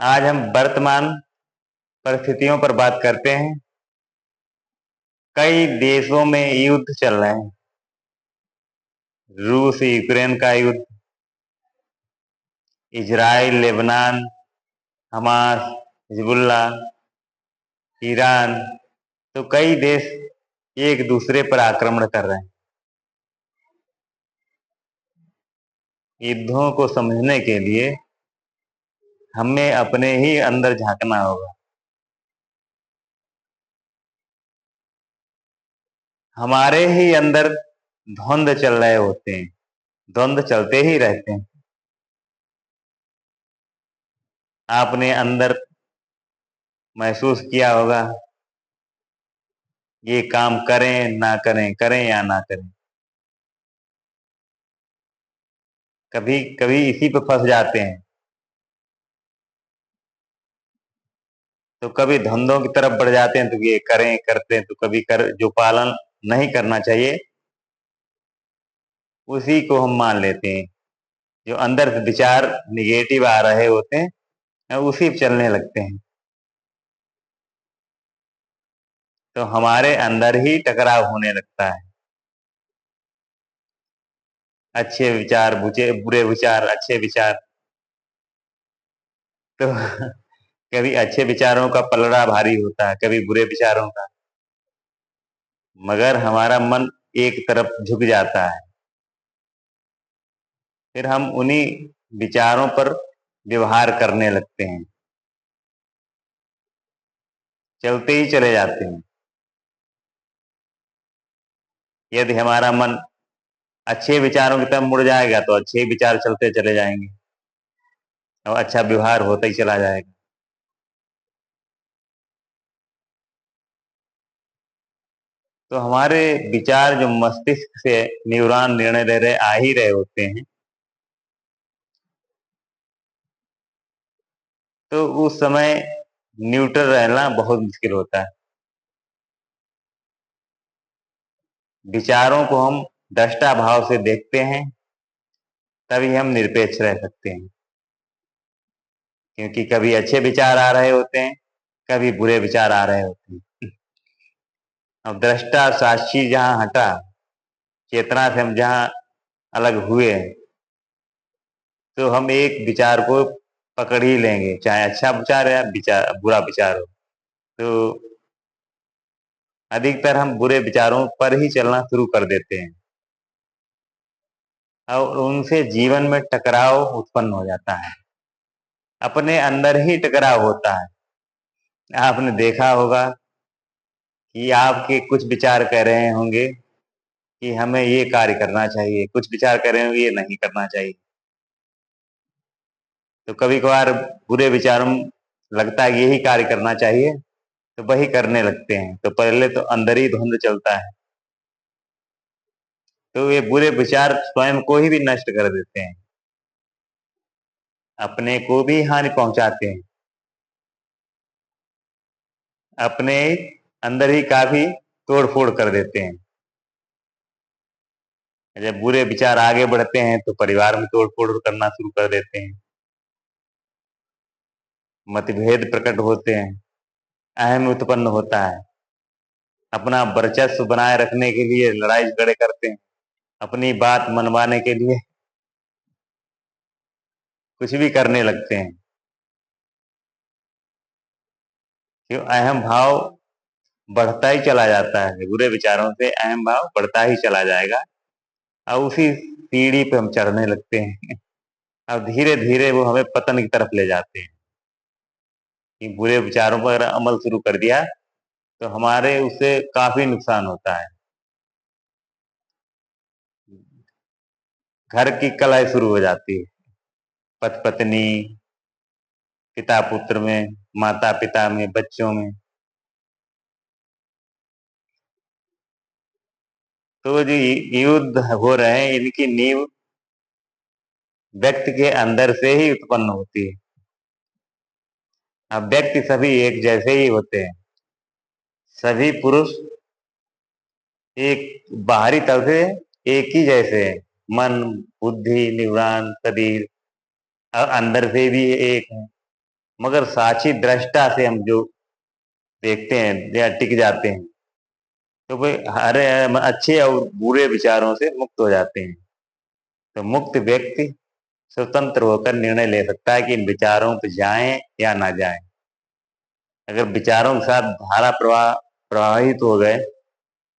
आज हम वर्तमान परिस्थितियों पर बात करते हैं। कई देशों में युद्ध चल रहे हैं। रूस यूक्रेन का युद्ध, Israel Lebanon, Hamas, Hezbollah, Iran, तो कई देश एक दूसरे पर आक्रमण कर रहे हैं। युद्धों को समझने के लिए हमें अपने ही अंदर झांकना होगा। हमारे ही अंदर द्वंद्व चल रहे होते हैं, द्वंद्व चलते ही रहते हैं। आपने अंदर महसूस किया होगा, ये काम करें ना करें, करें या ना करें। कभी कभी इसी पे फंस जाते हैं। तो कभी धंधों की तरफ बढ़ जाते हैं, तो ये करें करते हैं, तो कभी जो पालन नहीं करना चाहिए उसी को हम मान लेते हैं। जो अंदर से विचार निगेटिव आ रहे होते हैं उसी पे चलने लगते हैं। तो हमारे अंदर ही टकराव होने लगता है। अच्छे विचार, बुरे विचार, अच्छे विचार। तो कभी अच्छे विचारों का पलड़ा भारी होता है, कभी बुरे विचारों का, मगर हमारा मन एक तरफ झुक जाता है। फिर हम उन्हीं विचारों पर व्यवहार करने लगते हैं, चलते ही चले जाते हैं। यदि हमारा मन अच्छे विचारों की तरफ मुड़ जाएगा तो अच्छे विचार चलते चले जाएंगे और अच्छा व्यवहार होता ही चला जाएगा। तो हमारे विचार जो मस्तिष्क से न्यूरॉन निर्णय ले रहे आ ही रहे होते हैं, तो उस समय न्यूट्रल रहना बहुत मुश्किल होता है। विचारों को हम दृष्टा भाव से देखते हैं, तभी हम निरपेक्ष रह सकते हैं। क्योंकि कभी अच्छे विचार आ रहे होते हैं, कभी बुरे विचार आ रहे होते हैं। अब दृष्टा साक्षी जहां हटा, चेतना से हम जहां अलग हुए, तो हम एक विचार को पकड़ ही लेंगे, चाहे अच्छा विचार या बुरा विचार हो। तो अधिकतर हम बुरे विचारों पर ही चलना शुरू कर देते हैं और उनसे जीवन में टकराव उत्पन्न हो जाता है। अपने अंदर ही टकराव होता है। आपने देखा होगा कि आपके कुछ विचार कह रहे होंगे कि हमें ये कार्य करना चाहिए, कुछ विचार कर रहे होंगे ये नहीं करना चाहिए। तो कभी कभार बुरे विचारों में लगता है यही कार्य करना चाहिए, तो वही करने लगते हैं। तो पहले तो अंदर ही धुंध चलता है। तो ये बुरे विचार स्वयं को ही भी नष्ट कर देते हैं, अपने को भी हानि पहुंचाते हैं, अपने अंदर ही काफी तोड़ फोड़ कर देते हैं। जब बुरे विचार आगे बढ़ते हैं तो परिवार में तोड़ फोड़ करना शुरू कर देते हैं, मतभेद प्रकट होते हैं, अहम उत्पन्न होता है। अपना वर्चस्व बनाए रखने के लिए लड़ाई झगड़े करते हैं, अपनी बात मनवाने के लिए कुछ भी करने लगते हैं। क्यों? अहम भाव बढ़ता ही चला जाता है। बुरे विचारों से अहम भाव बढ़ता ही चला जाएगा और उसी सीढ़ी पे हम चढ़ने लगते हैं। अब धीरे धीरे वो हमें पतन की तरफ ले जाते हैं। कि बुरे विचारों पर अमल शुरू कर दिया तो हमारे उससे काफी नुकसान होता है। घर की कलह शुरू हो जाती है, पति पत्नी, पिता पुत्र में, माता पिता में, बच्चों में। तो जो युद्ध हो रहे हैं इनकी नींव व्यक्ति के अंदर से ही उत्पन्न होती है। अब व्यक्ति सभी एक जैसे ही होते हैं। सभी पुरुष एक बाहरी तल से एक ही जैसे हैं। मन, बुद्धि, न्यूरॉन, शरीर और अंदर से भी एक है। मगर साक्षी दृष्टा से हम जो देखते हैं या टिक जाते हैं, तो भाई हर अच्छे और बुरे विचारों से मुक्त हो जाते हैं। तो मुक्त व्यक्ति स्वतंत्र होकर निर्णय ले सकता है कि इन विचारों पर जाएं या ना जाएं। अगर विचारों के साथ धारा प्रवाहित हो गए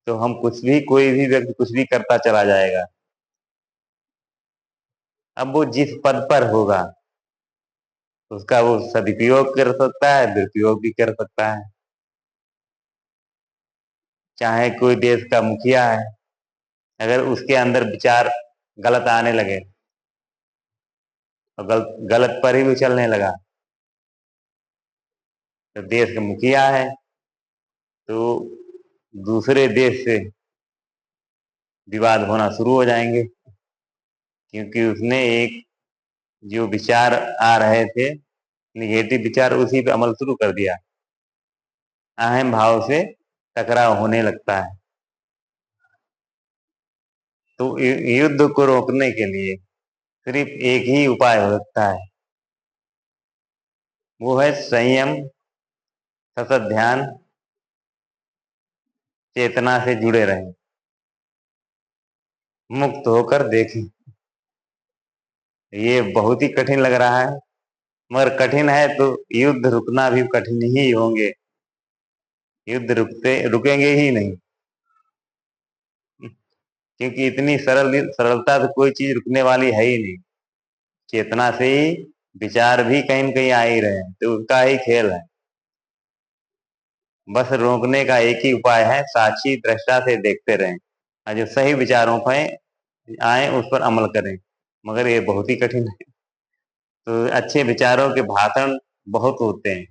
तो हम कोई भी व्यक्ति कुछ भी करता चला जाएगा। अब वो जिस पद पर होगा उसका वो सदुपयोग कर सकता है, दुरुपयोग भी कर सकता है। चाहे कोई देश का मुखिया है, अगर उसके अंदर विचार गलत आने लगे और गलत गलत पर ही वो चलने लगा, तो देश का मुखिया है तो दूसरे देश से विवाद होना शुरू हो जाएंगे, क्योंकि उसने एक जो विचार आ रहे थे निगेटिव विचार, उसी पे अमल शुरू कर दिया। अहम भाव से टकराव होने लगता है। तो युद्ध को रोकने के लिए सिर्फ एक ही उपाय हो सकता है, वो है संयम, सतत ध्यान, चेतना से जुड़े रहें, मुक्त होकर देखें। ये बहुत ही कठिन लग रहा है, मगर कठिन है तो युद्ध रुकना भी कठिन ही होंगे। युद्ध रुकेंगे ही नहीं, क्योंकि इतनी सरलता से कोई चीज रुकने वाली है ही नहीं। चेतना से ही विचार भी कहीं न कहीं आ ही रहे हैं, तो उसका ही खेल है। बस रोकने का एक ही उपाय है, साक्षी दृष्टा से देखते रहें और जो सही विचारों पर आए उस पर अमल करें। मगर ये बहुत ही कठिन है। तो अच्छे विचारों के भाषण बहुत होते हैं,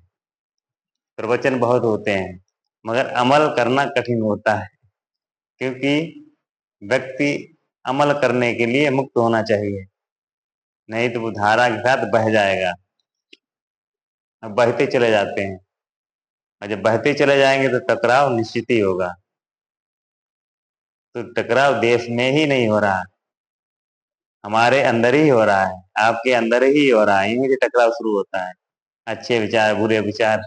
प्रवचन बहुत होते हैं, मगर अमल करना कठिन होता है, क्योंकि व्यक्ति अमल करने के लिए मुक्त होना चाहिए, नहीं तो वो धारा के साथ बह जाएगा। अब बहते चले जाते हैं, और जब बहते चले जाएंगे तो टकराव निश्चित ही होगा। तो टकराव देश में ही नहीं हो रहा, हमारे अंदर ही हो रहा है, आपके अंदर ही हो रहा है। यहीं से टकराव शुरू होता है, अच्छे विचार बुरे विचार।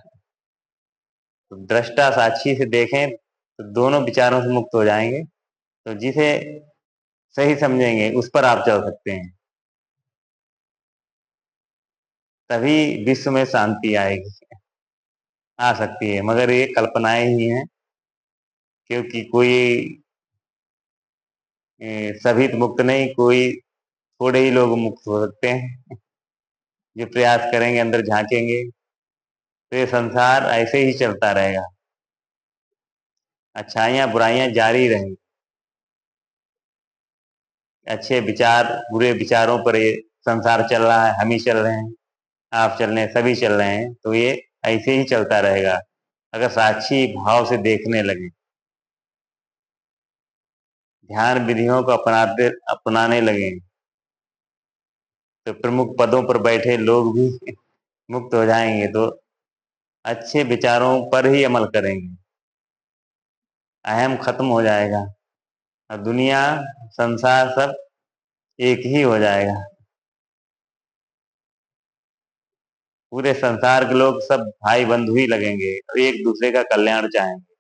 तो दृष्टा साक्षी से देखें तो दोनों विचारों से मुक्त हो जाएंगे। तो जिसे सही समझेंगे उस पर आप चल सकते हैं, तभी विश्व में शांति आएगी। आ सकती है, मगर ये कल्पनाएं ही हैं, क्योंकि कोई सभी तो मुक्त नहीं, कोई थोड़े ही लोग मुक्त हो सकते हैं जो प्रयास करेंगे, अंदर झांकेंगे। तो ये संसार ऐसे ही चलता रहेगा, अच्छाइयाँ बुराइयां जारी रहेंगी। अच्छे विचार बुरे विचारों पर ये संसार चल रहा है, हम ही चल रहे हैं, आप चल रहे हैं, सभी चल रहे हैं। तो ये ऐसे ही चलता रहेगा अगर साक्षी भाव से देखने लगे, ध्यान विधियों को अपनाने लगे, तो प्रमुख पदों पर बैठे लोग भी मुक्त हो जाएंगे। तो अच्छे विचारों पर ही अमल करेंगे, अहम खत्म हो जाएगा और दुनिया संसार सब एक ही हो जाएगा। पूरे संसार के लोग सब भाई बंधु ही लगेंगे और एक दूसरे का कल्याण चाहेंगे।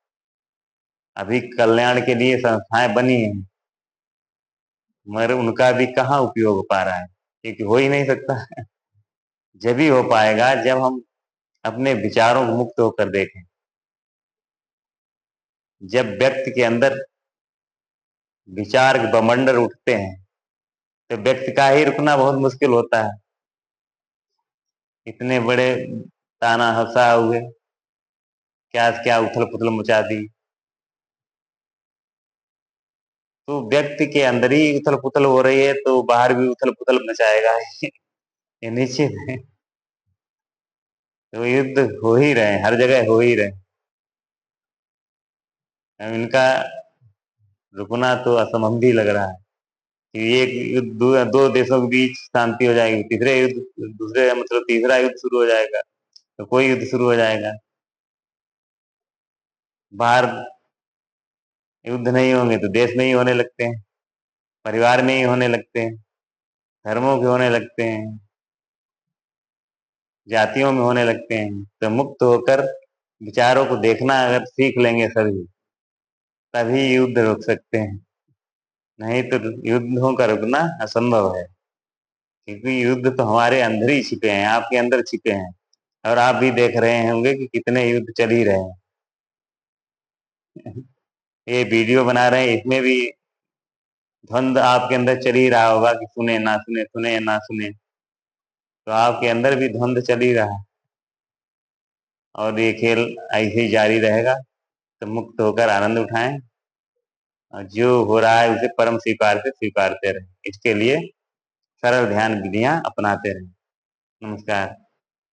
अभी कल्याण के लिए संस्थाएं बनी हैं, मगर उनका भी कहाँ उपयोग हो पा रहा है, क्योंकि हो ही नहीं सकता। जब ही हो पाएगा जब हम अपने विचारों को मुक्त होकर देखें। जब व्यक्ति के अंदर विचार के बमंडल उठते हैं तो व्यक्ति का ही रुकना बहुत मुश्किल होता है। इतने बड़े तानाशाह हुए, क्या क्या उथल पुथल मचा दी। तो व्यक्ति के अंदर ही उथल पुथल हो रही है तो बाहर भी उथल पुथल मचाएगा ये निश्चित है। तो युद्ध हो ही रहे हैं, हर जगह हो ही रहे हैं। अब इनका रुकना तो असंभव ही लग रहा है कि एक युद्ध दो देशों के बीच शांति हो जाएगी, तीसरे युद्ध दूसरे मतलब तीसरा युद्ध शुरू हो जाएगा, तो कोई युद्ध शुरू हो जाएगा। बाहर युद्ध नहीं होंगे तो देश में ही होने लगते हैं, परिवार में ही होने लगते हैं, धर्मों के होने लगते हैं। जातियों में होने लगते हैं। तो मुक्त होकर विचारों को देखना अगर सीख लेंगे सभी, तभी युद्ध रोक सकते हैं। नहीं तो युद्धों का रुकना असंभव है, क्योंकि युद्ध तो हमारे अंदर ही छिपे हैं, आपके अंदर छिपे हैं। और आप भी देख रहे होंगे कि कितने युद्ध चल ही रहे हैं। ये वीडियो बना रहे हैं, इसमें भी द्वंद आपके अंदर चल ही रहा होगा कि सुने ना सुने, सुने ना सुने। तो आपके अंदर भी द्वंद चल ही रहा है, और ये खेल ऐसे ही जारी रहेगा। तो मुक्त होकर आनंद उठाएं, और जो हो रहा है उसे परम स्वीकार से स्वीकारते रहें। इसके लिए सरल ध्यान विधियां अपनाते रहें। नमस्कार।